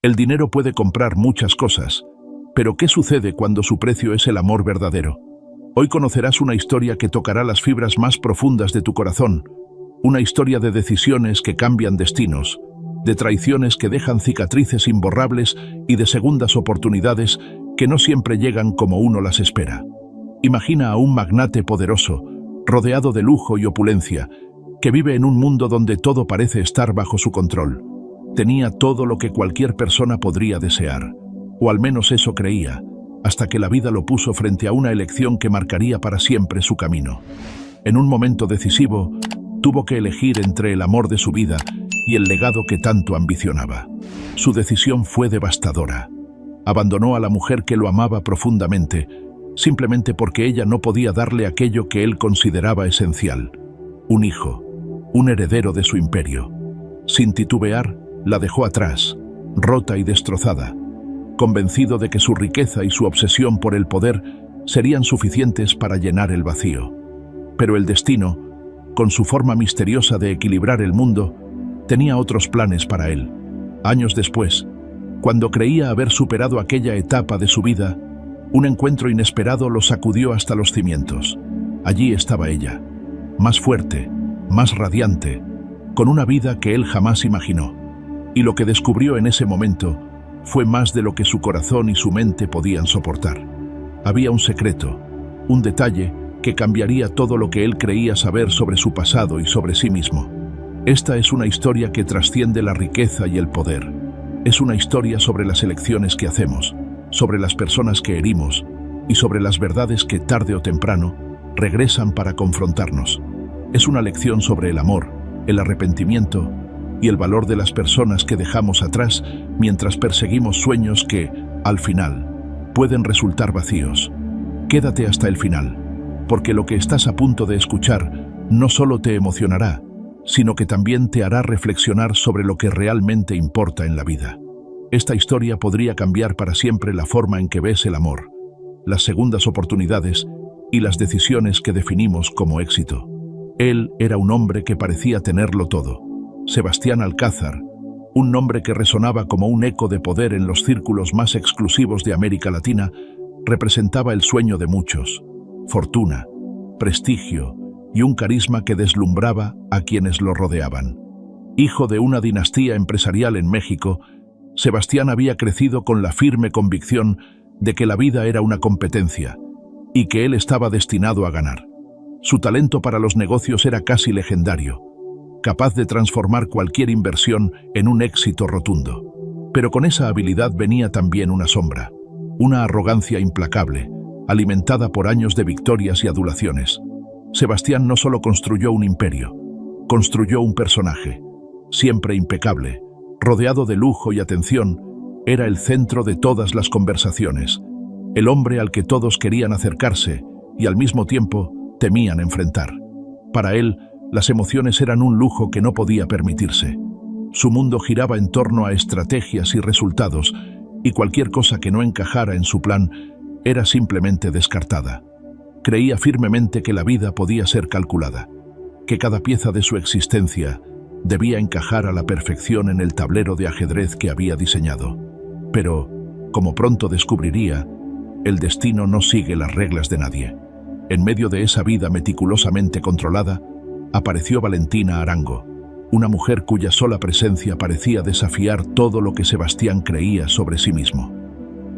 El dinero puede comprar muchas cosas, pero ¿qué sucede cuando su precio es el amor verdadero? Hoy conocerás una historia que tocará las fibras más profundas de tu corazón, una historia de decisiones que cambian destinos, de traiciones que dejan cicatrices imborrables y de segundas oportunidades que no siempre llegan como uno las espera. Imagina a un magnate poderoso, rodeado de lujo y opulencia, que vive en un mundo donde todo parece estar bajo su control. Tenía todo lo que cualquier persona podría desear, o al menos eso creía, hasta que la vida lo puso frente a una elección que marcaría para siempre su camino. En un momento decisivo, tuvo que elegir entre el amor de su vida y el legado que tanto ambicionaba. Su decisión fue devastadora. Abandonó a la mujer que lo amaba profundamente, simplemente porque ella no podía darle aquello que él consideraba esencial: un hijo, un heredero de su imperio. Sin titubear, la dejó atrás, rota y destrozada, convencido de que su riqueza y su obsesión por el poder serían suficientes para llenar el vacío. Pero el destino, con su forma misteriosa de equilibrar el mundo, tenía otros planes para él. Años después, cuando creía haber superado aquella etapa de su vida, un encuentro inesperado lo sacudió hasta los cimientos. Allí estaba ella, más fuerte, más radiante, con una vida que él jamás imaginó. Y lo que descubrió en ese momento fue más de lo que su corazón y su mente podían soportar. Había un secreto, un detalle que cambiaría todo lo que él creía saber sobre su pasado y sobre sí mismo. Esta es una historia que trasciende la riqueza y el poder. Es una historia sobre las elecciones que hacemos, sobre las personas que herimos y sobre las verdades que tarde o temprano regresan para confrontarnos. Es una lección sobre el amor, el arrepentimiento y el valor de las personas que dejamos atrás mientras perseguimos sueños que, al final, pueden resultar vacíos. Quédate hasta el final, porque lo que estás a punto de escuchar no solo te emocionará, sino que también te hará reflexionar sobre lo que realmente importa en la vida. Esta historia podría cambiar para siempre la forma en que ves el amor, las segundas oportunidades y las decisiones que definimos como éxito. Él era un hombre que parecía tenerlo todo. Sebastián Alcázar, un nombre que resonaba como un eco de poder en los círculos más exclusivos de América Latina, representaba el sueño de muchos: fortuna, prestigio y un carisma que deslumbraba a quienes lo rodeaban. Hijo de una dinastía empresarial en México, Sebastián había crecido con la firme convicción de que la vida era una competencia y que él estaba destinado a ganar. Su talento para los negocios era casi legendario, capaz de transformar cualquier inversión en un éxito rotundo. Pero con esa habilidad venía también una sombra, una arrogancia implacable, alimentada por años de victorias y adulaciones. Sebastián no solo construyó un imperio, construyó un personaje, siempre impecable, rodeado de lujo y atención. Era el centro de todas las conversaciones, el hombre al que todos querían acercarse y al mismo tiempo temían enfrentar. Para él, las emociones eran un lujo que no podía permitirse. Su mundo giraba en torno a estrategias y resultados, y cualquier cosa que no encajara en su plan era simplemente descartada. Creía firmemente que la vida podía ser calculada, que cada pieza de su existencia debía encajar a la perfección en el tablero de ajedrez que había diseñado. Pero, como pronto descubriría, el destino no sigue las reglas de nadie. En medio de esa vida meticulosamente controlada, apareció Valentina Arango, una mujer cuya sola presencia parecía desafiar todo lo que Sebastián creía sobre sí mismo.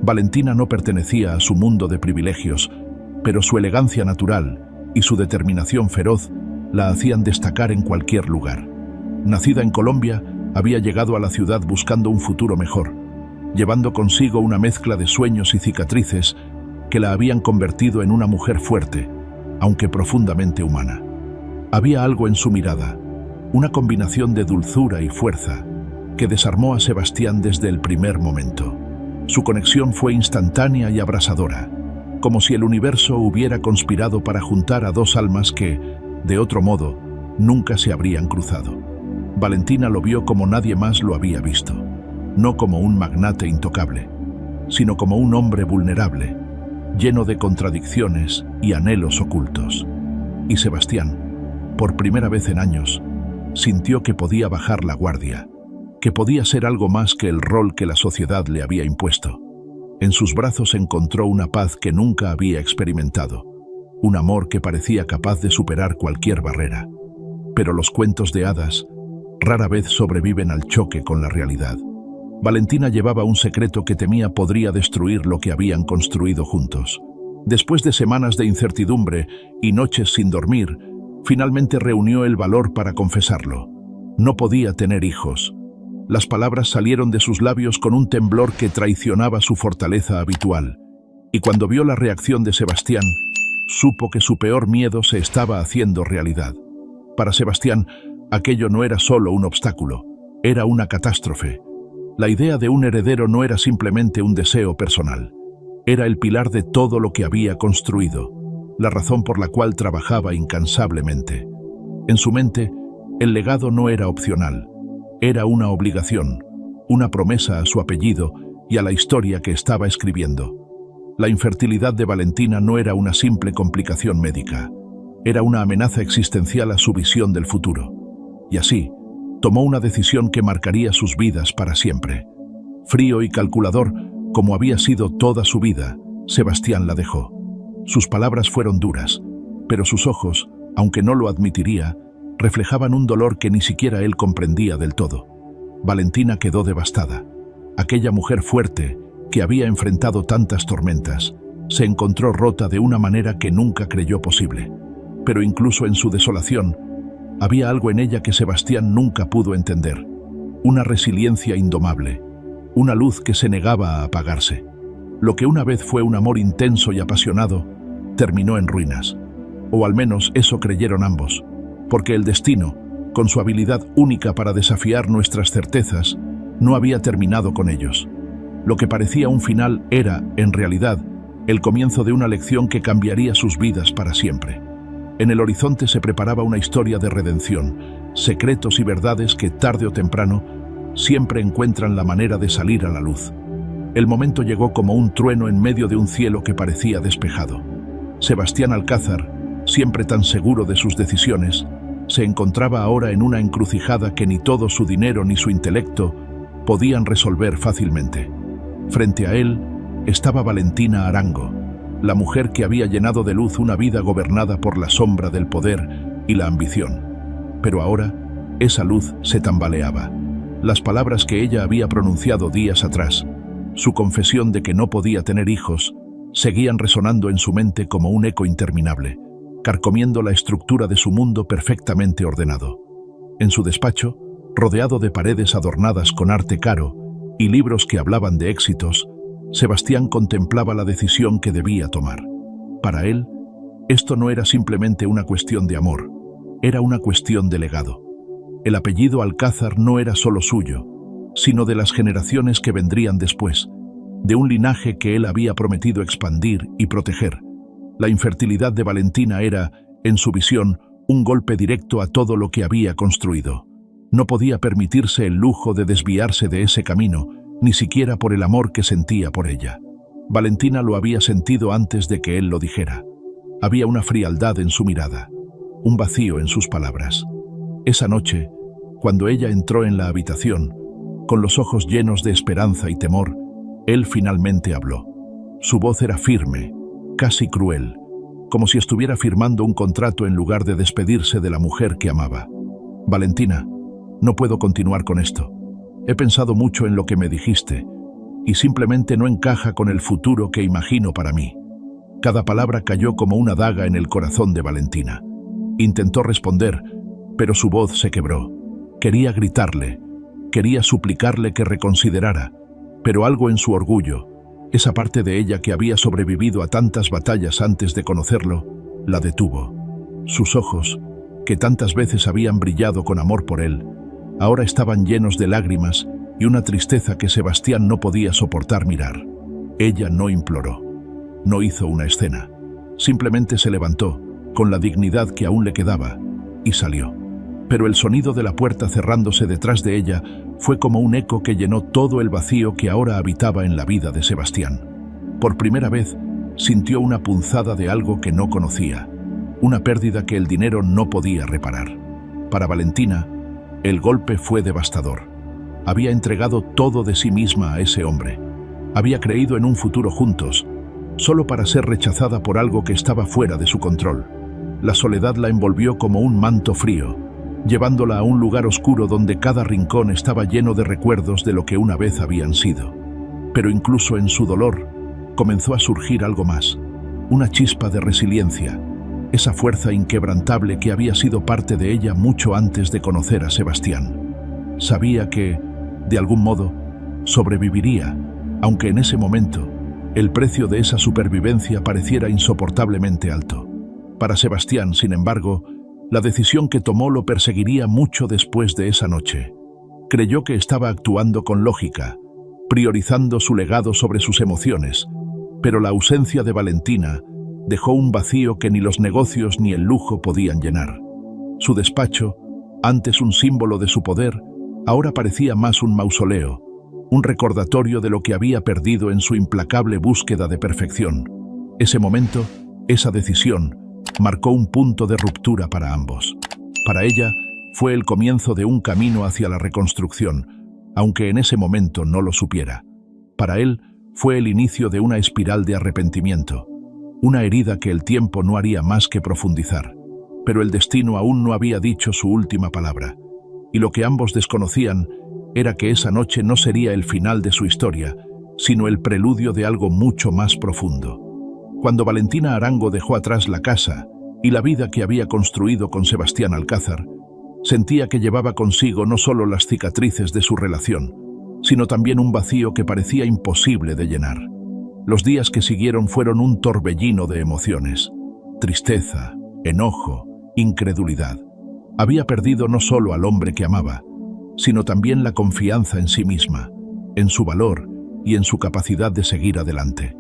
Valentina no pertenecía a su mundo de privilegios, pero su elegancia natural y su determinación feroz la hacían destacar en cualquier lugar. Nacida en Colombia, había llegado a la ciudad buscando un futuro mejor, llevando consigo una mezcla de sueños y cicatrices que la habían convertido en una mujer fuerte, aunque profundamente humana. Había algo en su mirada, una combinación de dulzura y fuerza, que desarmó a Sebastián desde el primer momento. Su conexión fue instantánea y abrasadora, como si el universo hubiera conspirado para juntar a dos almas que, de otro modo, nunca se habrían cruzado. Valentina lo vio como nadie más lo había visto, no como un magnate intocable, sino como un hombre vulnerable, lleno de contradicciones y anhelos ocultos. Y Sebastián, por primera vez en años, sintió que podía bajar la guardia, que podía ser algo más que el rol que la sociedad le había impuesto. En sus brazos encontró una paz que nunca había experimentado, un amor que parecía capaz de superar cualquier barrera. Pero los cuentos de hadas rara vez sobreviven al choque con la realidad. Valentina llevaba un secreto que temía podría destruir lo que habían construido juntos. Después de semanas de incertidumbre y noches sin dormir, finalmente reunió el valor para confesarlo. No podía tener hijos. Las palabras salieron de sus labios con un temblor que traicionaba su fortaleza habitual. Y cuando vio la reacción de Sebastián, supo que su peor miedo se estaba haciendo realidad. Para Sebastián, aquello no era solo un obstáculo, era una catástrofe. La idea de un heredero no era simplemente un deseo personal. Era el pilar de todo lo que había construido, la razón por la cual trabajaba incansablemente. En su mente, el legado no era opcional, era una obligación, una promesa a su apellido y a la historia que estaba escribiendo. La infertilidad de Valentina no era una simple complicación médica, era una amenaza existencial a su visión del futuro. Y así, tomó una decisión que marcaría sus vidas para siempre. Frío y calculador, como había sido toda su vida, Sebastián la dejó. Sus palabras fueron duras, pero sus ojos, aunque no lo admitiría, reflejaban un dolor que ni siquiera él comprendía del todo. Valentina quedó devastada. Aquella mujer fuerte, que había enfrentado tantas tormentas, se encontró rota de una manera que nunca creyó posible. Pero incluso en su desolación, había algo en ella que Sebastián nunca pudo entender. Una resiliencia indomable, una luz que se negaba a apagarse. Lo que una vez fue un amor intenso y apasionado, terminó en ruinas. O al menos eso creyeron ambos, porque el destino, con su habilidad única para desafiar nuestras certezas, no había terminado con ellos. Lo que parecía un final era, en realidad, el comienzo de una lección que cambiaría sus vidas para siempre. En el horizonte se preparaba una historia de redención, secretos y verdades que, tarde o temprano, siempre encuentran la manera de salir a la luz. El momento llegó como un trueno en medio de un cielo que parecía despejado. Sebastián Alcázar, siempre tan seguro de sus decisiones, se encontraba ahora en una encrucijada que ni todo su dinero ni su intelecto podían resolver fácilmente. Frente a él estaba Valentina Arango, la mujer que había llenado de luz una vida gobernada por la sombra del poder y la ambición. Pero ahora, esa luz se tambaleaba. Las palabras que ella había pronunciado días atrás, su confesión de que no podía tener hijos, seguían resonando en su mente como un eco interminable, carcomiendo la estructura de su mundo perfectamente ordenado. En su despacho, rodeado de paredes adornadas con arte caro y libros que hablaban de éxitos, Sebastián contemplaba la decisión que debía tomar. Para él, esto no era simplemente una cuestión de amor, era una cuestión de legado. El apellido Alcázar no era solo suyo, sino de las generaciones que vendrían después, de un linaje que él había prometido expandir y proteger. La infertilidad de Valentina era, en su visión, un golpe directo a todo lo que había construido. No podía permitirse el lujo de desviarse de ese camino, ni siquiera por el amor que sentía por ella. Valentina lo había sentido antes de que él lo dijera. Había una frialdad en su mirada, un vacío en sus palabras. Esa noche, cuando ella entró en la habitación, con los ojos llenos de esperanza y temor, él finalmente habló. Su voz era firme, casi cruel, como si estuviera firmando un contrato en lugar de despedirse de la mujer que amaba. Valentina, no puedo continuar con esto. He pensado mucho en lo que me dijiste, y simplemente no encaja con el futuro que imagino para mí. Cada palabra cayó como una daga en el corazón de Valentina. Intentó responder, pero su voz se quebró. Quería gritarle, quería suplicarle que reconsiderara, pero algo en su orgullo, esa parte de ella que había sobrevivido a tantas batallas antes de conocerlo, la detuvo. Sus ojos, que tantas veces habían brillado con amor por él, ahora estaban llenos de lágrimas y una tristeza que Sebastián no podía soportar mirar. Ella no imploró, no hizo una escena, simplemente se levantó, con la dignidad que aún le quedaba, y salió. Pero el sonido de la puerta cerrándose detrás de ella fue como un eco que llenó todo el vacío que ahora habitaba en la vida de Sebastián. Por primera vez, sintió una punzada de algo que no conocía, una pérdida que el dinero no podía reparar. Para Valentina, el golpe fue devastador. Había entregado todo de sí misma a ese hombre. Había creído en un futuro juntos, solo para ser rechazada por algo que estaba fuera de su control. La soledad la envolvió como un manto frío, llevándola a un lugar oscuro donde cada rincón estaba lleno de recuerdos de lo que una vez habían sido. Pero incluso en su dolor, comenzó a surgir algo más, una chispa de resiliencia, esa fuerza inquebrantable que había sido parte de ella mucho antes de conocer a Sebastián. Sabía que, de algún modo, sobreviviría, aunque en ese momento, el precio de esa supervivencia pareciera insoportablemente alto. Para Sebastián, sin embargo, la decisión que tomó lo perseguiría mucho después de esa noche. Creyó que estaba actuando con lógica, priorizando su legado sobre sus emociones, pero la ausencia de Valentina dejó un vacío que ni los negocios ni el lujo podían llenar. Su despacho, antes un símbolo de su poder, ahora parecía más un mausoleo, un recordatorio de lo que había perdido en su implacable búsqueda de perfección. Ese momento, esa decisión, marcó un punto de ruptura para ambos. Para ella, fue el comienzo de un camino hacia la reconstrucción, aunque en ese momento no lo supiera. Para él, fue el inicio de una espiral de arrepentimiento, una herida que el tiempo no haría más que profundizar. Pero el destino aún no había dicho su última palabra, y lo que ambos desconocían era que esa noche no sería el final de su historia, sino el preludio de algo mucho más profundo. Cuando Valentina Arango dejó atrás la casa y la vida que había construido con Sebastián Alcázar, sentía que llevaba consigo no solo las cicatrices de su relación, sino también un vacío que parecía imposible de llenar. Los días que siguieron fueron un torbellino de emociones: tristeza, enojo, incredulidad. Había perdido no solo al hombre que amaba, sino también la confianza en sí misma, en su valor y en su capacidad de seguir adelante.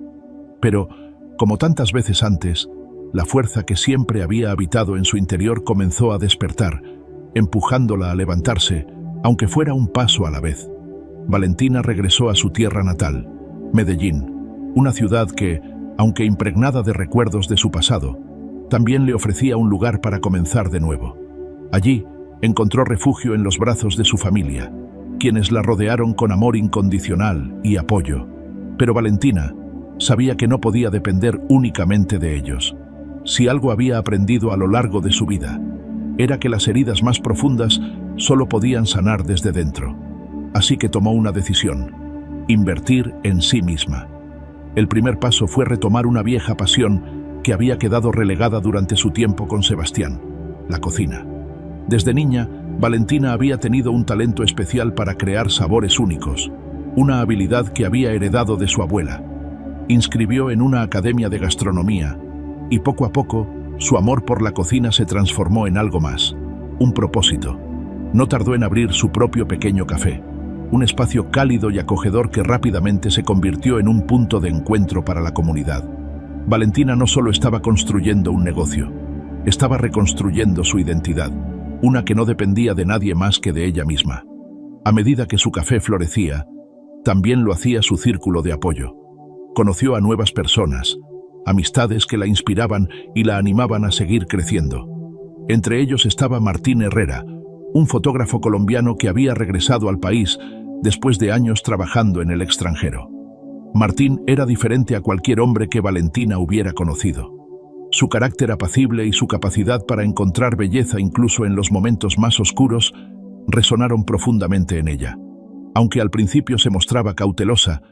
Pero, como tantas veces antes, la fuerza que siempre había habitado en su interior comenzó a despertar, empujándola a levantarse, aunque fuera un paso a la vez. Valentina regresó a su tierra natal, Medellín, una ciudad que, aunque impregnada de recuerdos de su pasado, también le ofrecía un lugar para comenzar de nuevo. Allí, encontró refugio en los brazos de su familia, quienes la rodearon con amor incondicional y apoyo. Pero Valentina sabía que no podía depender únicamente de ellos. Si algo había aprendido a lo largo de su vida, era que las heridas más profundas solo podían sanar desde dentro. Así que tomó una decisión: invertir en sí misma. El primer paso fue retomar una vieja pasión que había quedado relegada durante su tiempo con Sebastián: la cocina. Desde niña, Valentina había tenido un talento especial para crear sabores únicos, una habilidad que había heredado de su abuela. Inscribió en una academia de gastronomía, y poco a poco, su amor por la cocina se transformó en algo más, un propósito. No tardó en abrir su propio pequeño café, un espacio cálido y acogedor que rápidamente se convirtió en un punto de encuentro para la comunidad. Valentina no solo estaba construyendo un negocio, estaba reconstruyendo su identidad, una que no dependía de nadie más que de ella misma. A medida que su café florecía, también lo hacía su círculo de apoyo. Conoció a nuevas personas, amistades que la inspiraban y la animaban a seguir creciendo. Entre ellos estaba Martín Herrera, un fotógrafo colombiano que había regresado al país después de años trabajando en el extranjero. Martín era diferente a cualquier hombre que Valentina hubiera conocido. Su carácter apacible y su capacidad para encontrar belleza incluso en los momentos más oscuros resonaron profundamente en ella. Aunque al principio se mostraba cautelosa,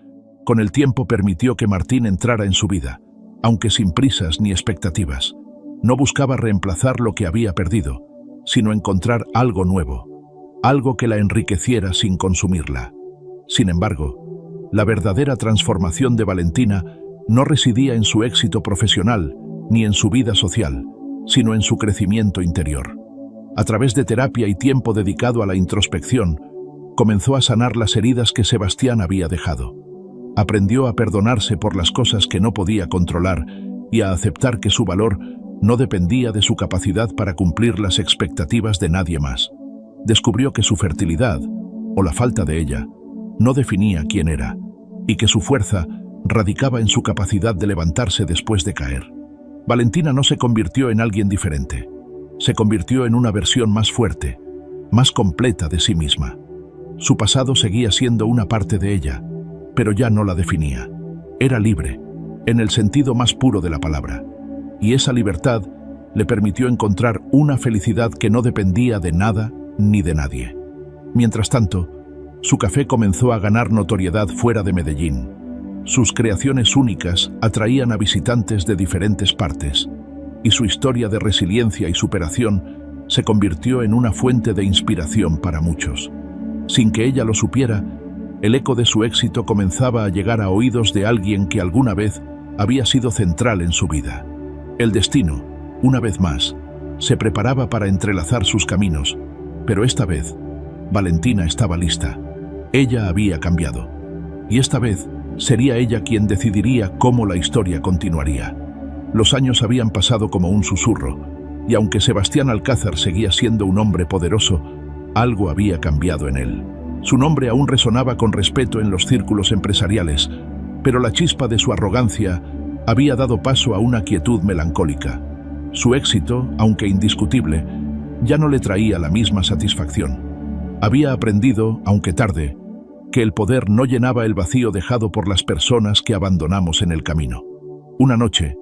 con el tiempo permitió que Martín entrara en su vida, aunque sin prisas ni expectativas. No buscaba reemplazar lo que había perdido, sino encontrar algo nuevo, algo que la enriqueciera sin consumirla. Sin embargo, la verdadera transformación de Valentina no residía en su éxito profesional ni en su vida social, sino en su crecimiento interior. A través de terapia y tiempo dedicado a la introspección, comenzó a sanar las heridas que Sebastián había dejado. Aprendió a perdonarse por las cosas que no podía controlar y a aceptar que su valor no dependía de su capacidad para cumplir las expectativas de nadie más. Descubrió que su fertilidad, o la falta de ella, no definía quién era, y que su fuerza radicaba en su capacidad de levantarse después de caer. Valentina no se convirtió en alguien diferente. Se convirtió en una versión más fuerte, más completa de sí misma. Su pasado seguía siendo una parte de ella, pero ya no la definía. Era libre, en el sentido más puro de la palabra, y esa libertad le permitió encontrar una felicidad que no dependía de nada ni de nadie. Mientras tanto, su café comenzó a ganar notoriedad fuera de Medellín. Sus creaciones únicas atraían a visitantes de diferentes partes, y su historia de resiliencia y superación se convirtió en una fuente de inspiración para muchos. Sin que ella lo supiera, el eco de su éxito comenzaba a llegar a oídos de alguien que alguna vez había sido central en su vida. El destino, una vez más, se preparaba para entrelazar sus caminos, pero esta vez, Valentina estaba lista. Ella había cambiado, y esta vez sería ella quien decidiría cómo la historia continuaría. Los años habían pasado como un susurro, y aunque Sebastián Alcázar seguía siendo un hombre poderoso, algo había cambiado en él. Su nombre aún resonaba con respeto en los círculos empresariales, pero la chispa de su arrogancia había dado paso a una quietud melancólica. Su éxito, aunque indiscutible, ya no le traía la misma satisfacción. Había aprendido, aunque tarde, que el poder no llenaba el vacío dejado por las personas que abandonamos en el camino. Una noche,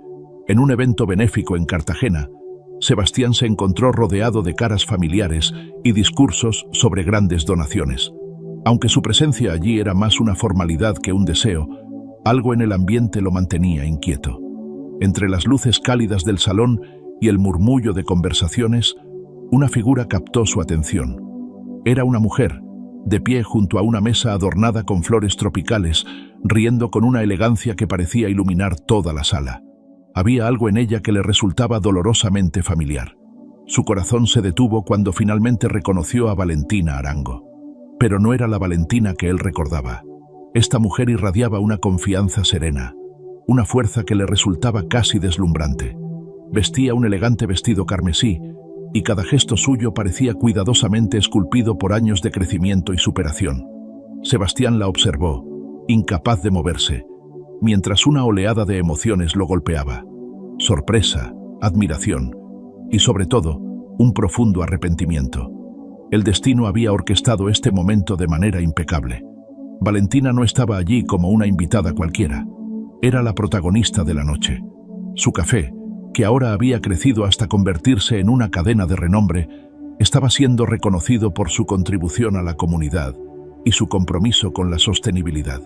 en un evento benéfico en Cartagena, Sebastián se encontró rodeado de caras familiares y discursos sobre grandes donaciones. Aunque su presencia allí era más una formalidad que un deseo, algo en el ambiente lo mantenía inquieto. Entre las luces cálidas del salón y el murmullo de conversaciones, una figura captó su atención. Era una mujer, de pie junto a una mesa adornada con flores tropicales, riendo con una elegancia que parecía iluminar toda la sala. Había algo en ella que le resultaba dolorosamente familiar. Su corazón se detuvo cuando finalmente reconoció a Valentina Arango. Pero no era la Valentina que él recordaba. Esta mujer irradiaba una confianza serena, una fuerza que le resultaba casi deslumbrante. Vestía un elegante vestido carmesí, y cada gesto suyo parecía cuidadosamente esculpido por años de crecimiento y superación. Sebastián la observó, incapaz de moverse, mientras una oleada de emociones lo golpeaba. Sorpresa, admiración y, sobre todo, un profundo arrepentimiento. El destino había orquestado este momento de manera impecable. Valentina no estaba allí como una invitada cualquiera. Era la protagonista de la noche. Su café, que ahora había crecido hasta convertirse en una cadena de renombre, estaba siendo reconocido por su contribución a la comunidad y su compromiso con la sostenibilidad.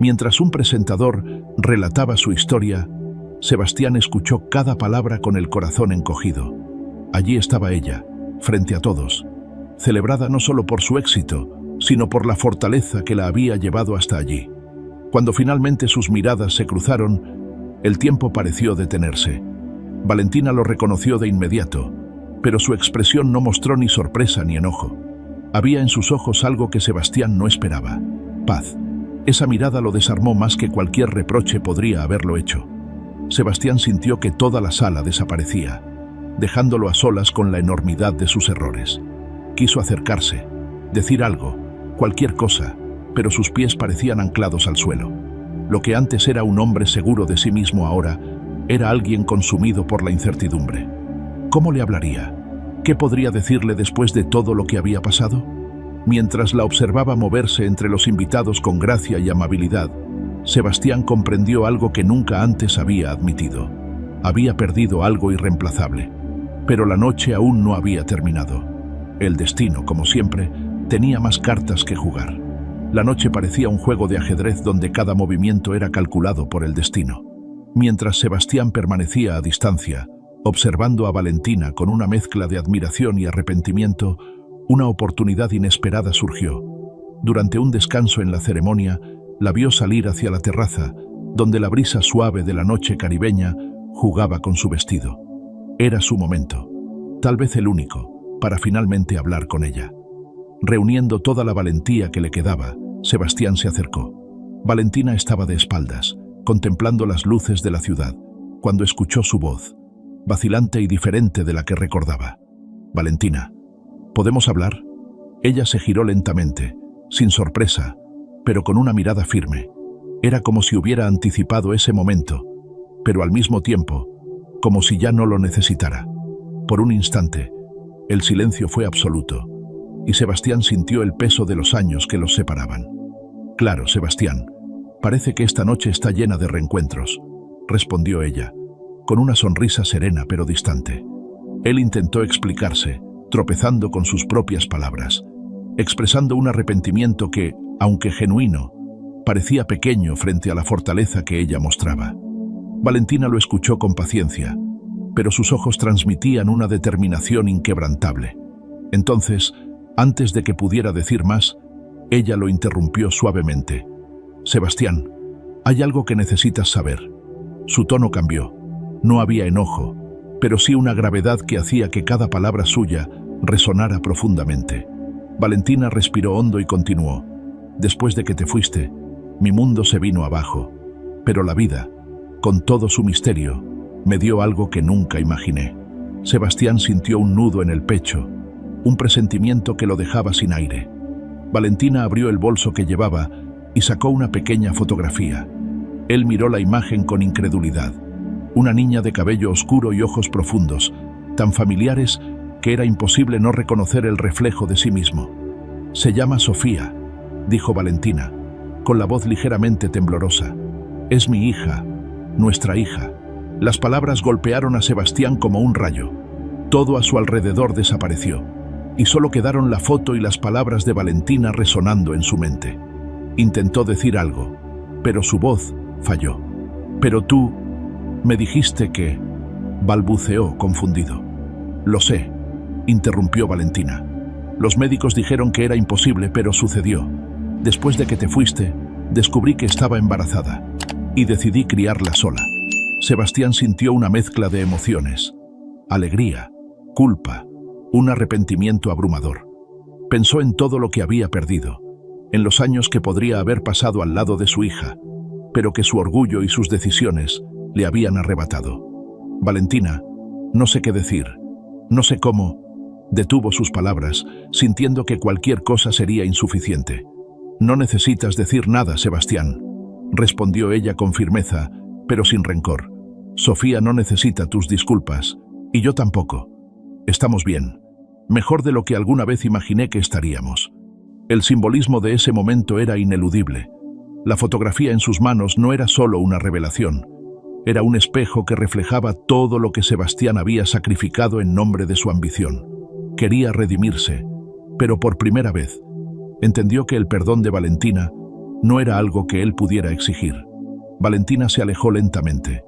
Mientras un presentador relataba su historia, Sebastián escuchó cada palabra con el corazón encogido. Allí estaba ella, frente a todos, celebrada no solo por su éxito, sino por la fortaleza que la había llevado hasta allí. Cuando finalmente sus miradas se cruzaron, el tiempo pareció detenerse. Valentina lo reconoció de inmediato, pero su expresión no mostró ni sorpresa ni enojo. Había en sus ojos algo que Sebastián no esperaba: paz. Esa mirada lo desarmó más que cualquier reproche podría haberlo hecho. Sebastián sintió que toda la sala desaparecía, dejándolo a solas con la enormidad de sus errores. Quiso acercarse, decir algo, cualquier cosa, pero sus pies parecían anclados al suelo. Lo que antes era un hombre seguro de sí mismo ahora era alguien consumido por la incertidumbre. ¿Cómo le hablaría? ¿Qué podría decirle después de todo lo que había pasado? Mientras la observaba moverse entre los invitados con gracia y amabilidad, Sebastián comprendió algo que nunca antes había admitido. Había perdido algo irreemplazable. Pero la noche aún no había terminado. El destino, como siempre, tenía más cartas que jugar. La noche parecía un juego de ajedrez donde cada movimiento era calculado por el destino. Mientras Sebastián permanecía a distancia, observando a Valentina con una mezcla de admiración y arrepentimiento, una oportunidad inesperada surgió. Durante un descanso en la ceremonia, la vio salir hacia la terraza, donde la brisa suave de la noche caribeña jugaba con su vestido. Era su momento, tal vez el único, para finalmente hablar con ella. Reuniendo toda la valentía que le quedaba, Sebastián se acercó. Valentina estaba de espaldas, contemplando las luces de la ciudad, cuando escuchó su voz, vacilante y diferente de la que recordaba. «Valentina, ¿podemos hablar?» Ella se giró lentamente, sin sorpresa, pero con una mirada firme. Era como si hubiera anticipado ese momento, pero al mismo tiempo, como si ya no lo necesitara. Por un instante, el silencio fue absoluto, y Sebastián sintió el peso de los años que los separaban. «Claro, Sebastián, parece que esta noche está llena de reencuentros», respondió ella, con una sonrisa serena pero distante. Él intentó explicarse, tropezando con sus propias palabras, expresando un arrepentimiento que, aunque genuino, parecía pequeño frente a la fortaleza que ella mostraba. Valentina lo escuchó con paciencia, pero sus ojos transmitían una determinación inquebrantable. Entonces, antes de que pudiera decir más, ella lo interrumpió suavemente. «Sebastián, hay algo que necesitas saber». Su tono cambió. No había enojo, pero sí una gravedad que hacía que cada palabra suya resonara profundamente. Valentina respiró hondo y continuó. «Después de que te fuiste, mi mundo se vino abajo, pero la vida, con todo su misterio, me dio algo que nunca imaginé». Sebastián sintió un nudo en el pecho, un presentimiento que lo dejaba sin aire. Valentina abrió el bolso que llevaba y sacó una pequeña fotografía. Él miró la imagen con incredulidad. Una niña de cabello oscuro y ojos profundos, tan familiares que era imposible no reconocer el reflejo de sí mismo. «Se llama Sofía», dijo Valentina, con la voz ligeramente temblorosa. «Es mi hija, nuestra hija». Las palabras golpearon a Sebastián como un rayo. Todo a su alrededor desapareció, y solo quedaron la foto y las palabras de Valentina resonando en su mente. Intentó decir algo, pero su voz falló. «Pero tú me dijiste que...», balbuceó confundido. «Lo sé», interrumpió Valentina. «Los médicos dijeron que era imposible, pero sucedió. Después de que te fuiste, descubrí que estaba embarazada y decidí criarla sola». Sebastián sintió una mezcla de emociones: alegría, culpa, un arrepentimiento abrumador. Pensó en todo lo que había perdido, en los años que podría haber pasado al lado de su hija, pero que su orgullo y sus decisiones le habían arrebatado. «Valentina, no sé qué decir, no sé cómo», detuvo sus palabras, sintiendo que cualquier cosa sería insuficiente. «No necesitas decir nada, Sebastián», respondió ella con firmeza, pero sin rencor. «Sofía no necesita tus disculpas, y yo tampoco. Estamos bien, mejor de lo que alguna vez imaginé que estaríamos». El simbolismo de ese momento era ineludible. La fotografía en sus manos no era solo una revelación, era un espejo que reflejaba todo lo que Sebastián había sacrificado en nombre de su ambición. Quería redimirse, pero por primera vez entendió que el perdón de Valentina no era algo que él pudiera exigir. Valentina se alejó lentamente,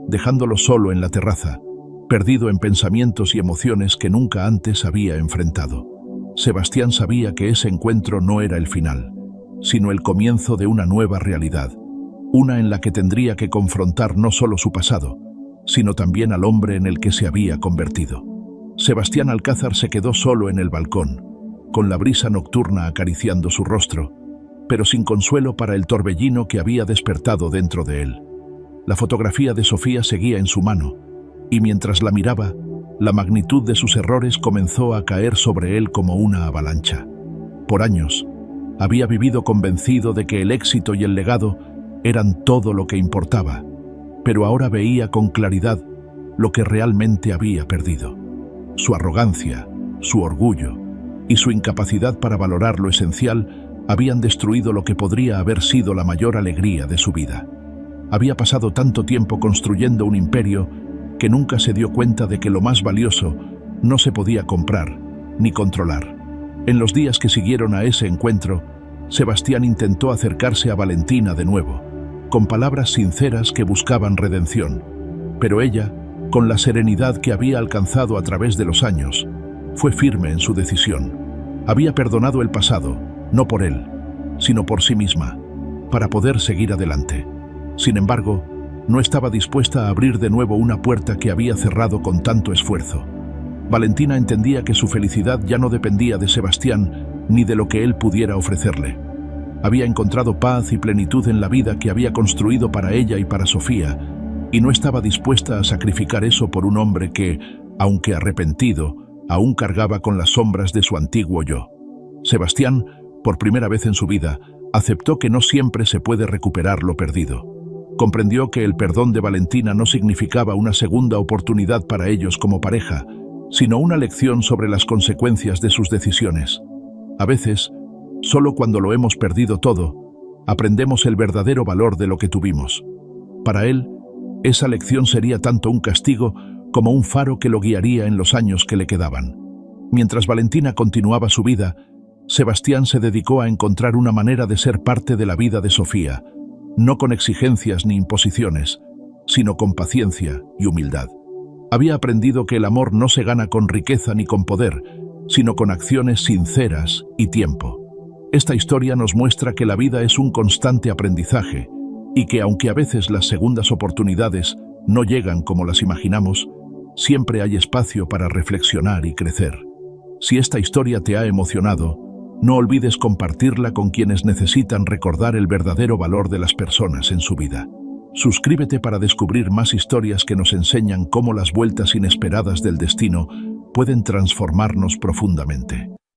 dejándolo solo en la terraza, perdido en pensamientos y emociones que nunca antes había enfrentado. Sebastián sabía que ese encuentro no era el final, sino el comienzo de una nueva realidad, una en la que tendría que confrontar no solo su pasado, sino también al hombre en el que se había convertido. Sebastián Alcázar se quedó solo en el balcón, con la brisa nocturna acariciando su rostro, pero sin consuelo para el torbellino que había despertado dentro de él. La fotografía de Sofía seguía en su mano, y mientras la miraba, la magnitud de sus errores comenzó a caer sobre él como una avalancha. Por años, había vivido convencido de que el éxito y el legado eran todo lo que importaba, pero ahora veía con claridad lo que realmente había perdido. Su arrogancia, su orgullo y su incapacidad para valorar lo esencial habían destruido lo que podría haber sido la mayor alegría de su vida. Había pasado tanto tiempo construyendo un imperio que nunca se dio cuenta de que lo más valioso no se podía comprar ni controlar. En los días que siguieron a ese encuentro, Sebastián intentó acercarse a Valentina de nuevo, con palabras sinceras que buscaban redención, pero ella, con la serenidad que había alcanzado a través de los años, fue firme en su decisión. Había perdonado el pasado, no por él, sino por sí misma, para poder seguir adelante. Sin embargo, no estaba dispuesta a abrir de nuevo una puerta que había cerrado con tanto esfuerzo. Valentina entendía que su felicidad ya no dependía de Sebastián ni de lo que él pudiera ofrecerle. Había encontrado paz y plenitud en la vida que había construido para ella y para Sofía, y no estaba dispuesta a sacrificar eso por un hombre que, aunque arrepentido, aún cargaba con las sombras de su antiguo yo. Sebastián, por primera vez en su vida, aceptó que no siempre se puede recuperar lo perdido. Comprendió que el perdón de Valentina no significaba una segunda oportunidad para ellos como pareja, sino una lección sobre las consecuencias de sus decisiones. A veces, solo cuando lo hemos perdido todo, aprendemos el verdadero valor de lo que tuvimos. Para él, esa lección sería tanto un castigo como un faro que lo guiaría en los años que le quedaban. Mientras Valentina continuaba su vida, Sebastián se dedicó a encontrar una manera de ser parte de la vida de Sofía, no con exigencias ni imposiciones, sino con paciencia y humildad. Había aprendido que el amor no se gana con riqueza ni con poder, sino con acciones sinceras y tiempo. Esta historia nos muestra que la vida es un constante aprendizaje y que aunque a veces las segundas oportunidades no llegan como las imaginamos, siempre hay espacio para reflexionar y crecer. Si esta historia te ha emocionado, no olvides compartirla con quienes necesitan recordar el verdadero valor de las personas en su vida. Suscríbete para descubrir más historias que nos enseñan cómo las vueltas inesperadas del destino pueden transformarnos profundamente.